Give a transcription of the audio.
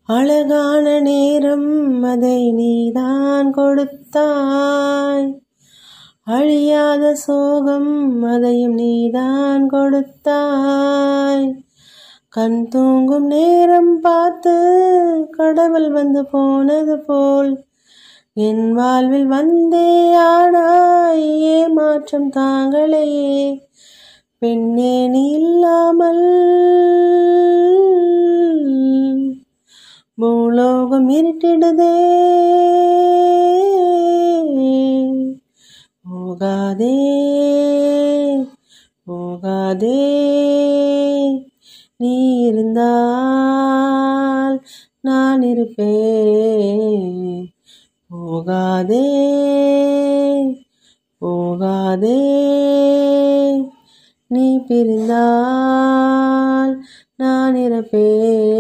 அழகான நேரம் அதை நீதான் கொடுத்தாய், அழியாத சோகம் அதையும் நீதான் கொடுத்தாய். கண் தூங்கும் நேரம் பார்த்து கடவுள் வந்து போனது போல் என் வாழ்வில் வந்தே ஆனாய், ஏமாற்றம் தாங்களையே. பெண்ணே நீ இல்லாமல் பூலோகம் இருட்டிடுதே, போகாதே போகாதே, நீ இருந்தால் நான் இருப்பேன். போகாதே போகாதே, நீ பிரிந்தால் நான் இருப்பேன்.